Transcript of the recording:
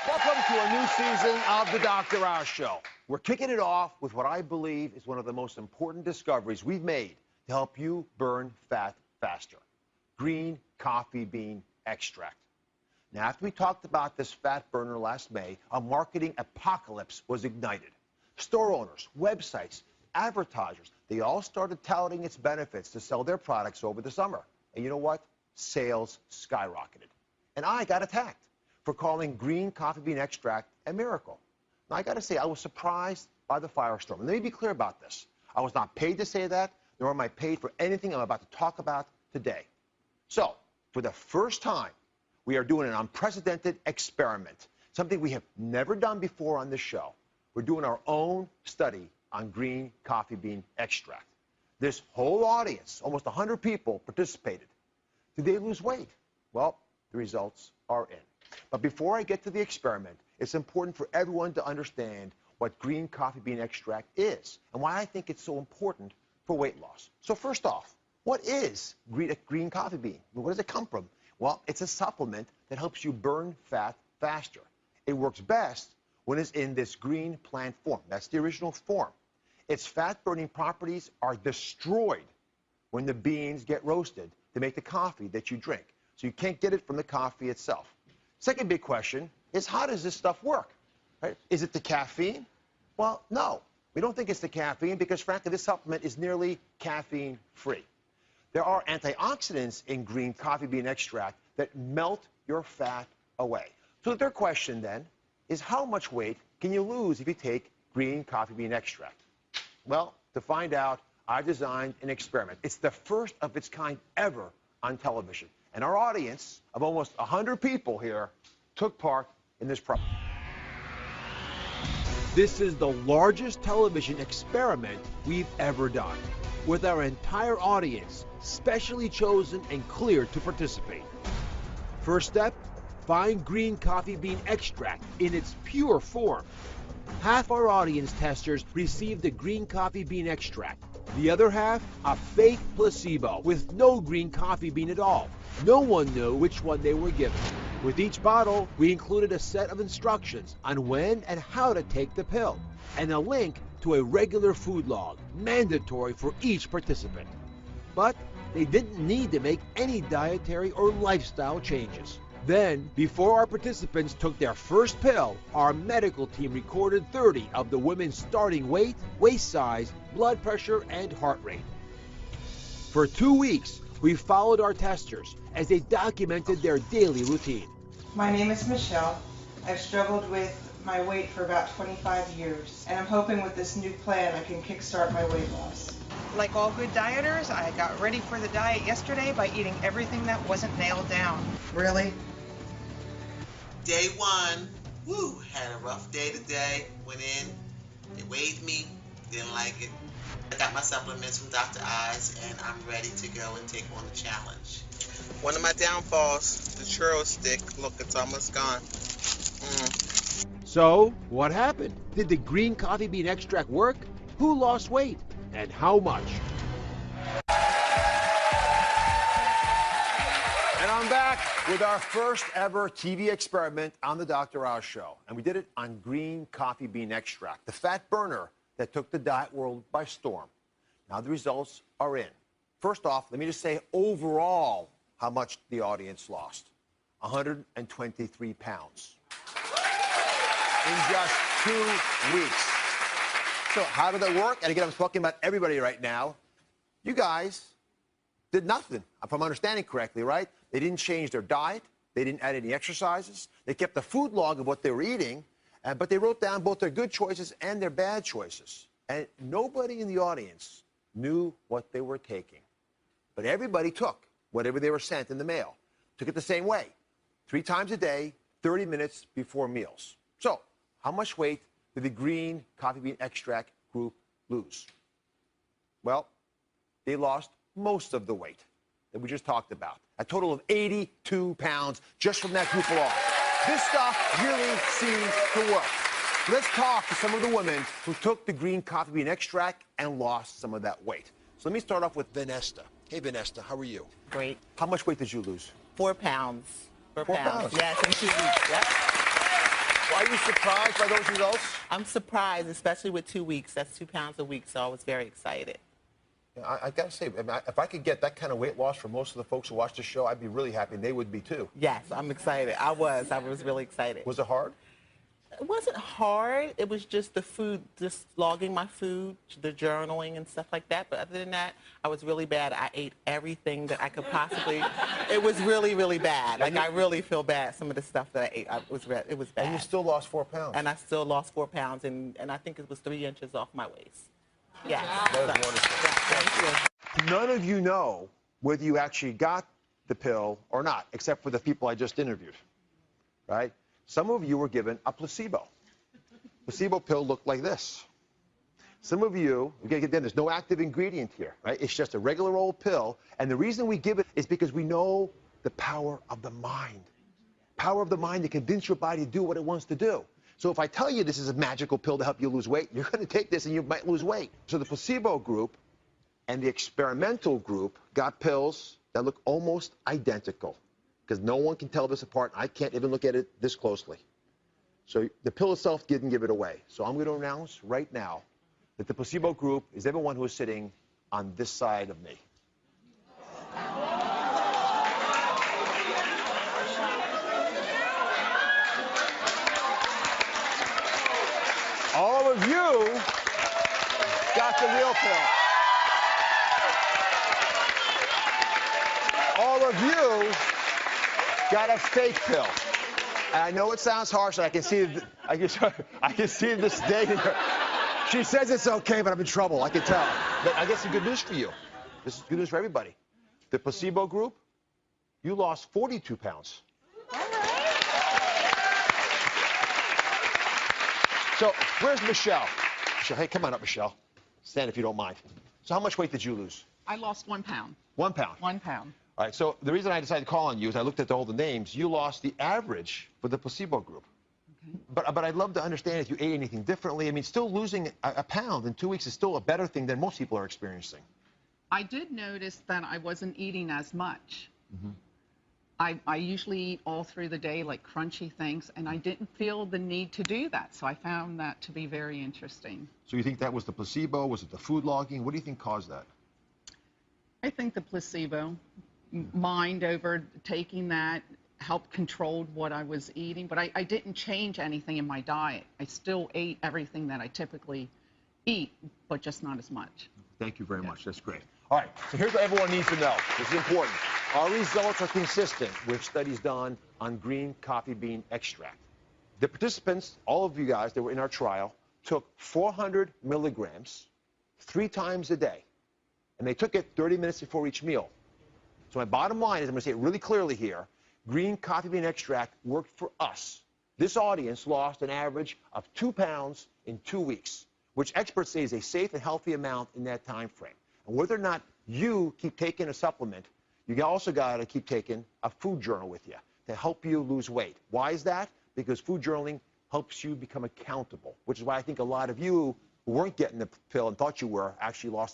Welcome to a new season of the Dr. Oz Show. We're kicking it off with what I believe is one of the most important discoveries we've made to help you burn fat faster: green coffee bean extract. Now, after we talked about this fat burner last May, a marketing apocalypse was ignited. Store owners, websites, advertisers, they all started touting its benefits to sell their products over the summer. And you know what? Sales skyrocketed. And I got attacked for calling green coffee bean extract a miracle. Now, I got to say, I was surprised by the firestorm. And let me be clear about this. I was not paid to say that, nor am I paid for anything I'm about to talk about today. So, for the first time, we are doing an unprecedented experiment, something we have never done before on this show. We're doing our own study on green coffee bean extract. This whole audience, almost 100 people, participated. Did they lose weight? Well, the results are in. But before I get to the experiment, it's important for everyone to understand what green coffee bean extract is and why I think it's so important for weight loss. So first off, what is green coffee bean? Where does it come from? Well, it's a supplement that helps you burn fat faster. It works best when it's in this green plant form. That's the original form. Its fat-burning properties are destroyed when the beans get roasted to make the coffee that you drink. So you can't get it from the coffee itself. Second big question is, how does this stuff work? Right? Is it the caffeine? Well, no. We don't think it's the caffeine because, frankly, this supplement is nearly caffeine-free. There are antioxidants in green coffee bean extract that melt your fat away. So the third question, then, is how much weight can you lose if you take green coffee bean extract? Well, to find out, I designed an experiment. It's the first of its kind ever on television. And our audience of almost 100 people here took part in this project. This is the largest television experiment we've ever done, with our entire audience specially chosen and cleared to participate. First step, find green coffee bean extract in its pure form. Half our audience testers received the green coffee bean extract. The other half, a fake placebo with no green coffee bean at all. No one knew which one they were given. With each bottle, we included a set of instructions on when and how to take the pill, and a link to a regular food log, mandatory for each participant. But they didn't need to make any dietary or lifestyle changes. Then, before our participants took their first pill, our medical team recorded 30 of the women's starting weight, waist size, blood pressure, and heart rate. For 2 weeks, we followed our testers as they documented their daily routine. My name is Michelle. I've struggled with my weight for about 25 years, and I'm hoping with this new plan I can kickstart my weight loss. Like all good dieters, I got ready for the diet yesterday by eating everything that wasn't nailed down. Really? Day one, had a rough day today. Went in, they weighed me, didn't like it. I got my supplements from Dr. Oz, and I'm ready to go and take on the challenge. One of my downfalls, the churro stick. Look, it's almost gone. So, what happened? Did the green coffee bean extract work? Who lost weight? And how much? And I'm back with our first ever TV experiment on the Dr. Oz Show. And we did it on green coffee bean extract, the fat burner that took the diet world by storm. Now the results are in. First off, let me just say overall how much the audience lost. 123 pounds in just 2 weeks. So how did that work? And again, I'm talking about everybody right now. You guys did nothing, if I'm understanding correctly, right? They didn't change their diet. They didn't add any exercises. They kept a food log of what they were eating, but they wrote down both their good choices and their bad choices. And nobody in the audience knew what they were taking. But everybody took whatever they were sent in the mail. Took it the same way. 3 times a day, 30 minutes before meals. So, how much weight did the green coffee bean extract group lose? Well, they lost most of the weight that we just talked about. A total of 82 pounds just from that group alone. This stuff really seems to work. Let's talk to some of the women who took the green coffee bean extract and lost some of that weight. So let me start off with Vanessa. Hey, Vanessa, how are you? Great. How much weight did you lose? 4 pounds. 4 pounds? Yes, in 2 weeks. Yep. Are you surprised by those results? I'm surprised, especially with 2 weeks. That's 2 pounds a week, so I was very excited. Yeah, I got to say, if I could get that kind of weight loss for most of the folks who watch the show, I'd be really happy, and they would be too. Yes, I'm excited. I was really excited. Was it hard? It wasn't hard. It was just the food, just logging my food, the journaling and stuff like that. But other than that, I was really bad. I ate everything that I could possibly. It was really, really bad. Like, I really feel bad. Some of the stuff that I ate, it was bad. And you still lost 4 pounds. And I still lost 4 pounds, and I think it was 3 inches off my waist. Yeah. That was wonderful. Yeah, thank you. None of you know whether you actually got the pill or not, except for the people I just interviewed, right? Some of you were given a placebo. Placebo pill looked like this. Some of you, again, there's no active ingredient here, right? It's just a regular old pill. And the reason we give it is because we know the power of the mind. Power of the mind to convince your body to do what it wants to do. So if I tell you this is a magical pill to help you lose weight, you're going to take this and you might lose weight. So the placebo group and the experimental group got pills that look almost identical, because no one can tell this apart. I can't even look at it this closely. So the pill itself didn't give it away. So I'm going to announce right now that the placebo group is everyone who is sitting on this side of me. All of you got the real pill. All of you got a fake pill. And I know it sounds harsh, and I can see the disdain in her. She says it's okay, but I'm in trouble. I can tell. But I guess it's good news for you. This is good news for everybody. The placebo group, you lost 42 pounds. So where's Michelle? Michelle, hey, come on up, Michelle. Stand if you don't mind. So how much weight did you lose? I lost 1 pound. 1 pound. 1 pound. All right, so the reason I decided to call on you is I looked at all the names. You lost the average for the placebo group. Okay. But I'd love to understand if you ate anything differently. I mean, still losing a pound in 2 weeks is still a better thing than most people are experiencing. I did notice that I wasn't eating as much. Mm-hmm. I usually eat all through the day, like crunchy things, and I didn't feel the need to do that. So I found that to be very interesting. So you think that was the placebo? Was it the food logging? What do you think caused that? I think the placebo, mind over taking that, helped control what I was eating. But I didn't change anything in my diet. I still ate everything that I typically eat, but just not as much. Thank you very much. That's great. All right, so here's what everyone needs to know. This is important. Our results are consistent with studies done on green coffee bean extract. The participants, all of you guys that were in our trial, took 400 milligrams 3 times a day, and they took it 30 minutes before each meal. So my bottom line is, I'm going to say it really clearly here, green coffee bean extract worked for us. This audience lost an average of 2 pounds in 2 weeks, which experts say is a safe and healthy amount in that time frame. And whether or not you keep taking a supplement, you also got to keep taking a food journal with you to help you lose weight. Why is that? Because food journaling helps you become accountable, which is why I think a lot of you who weren't getting the pill and thought you were actually lost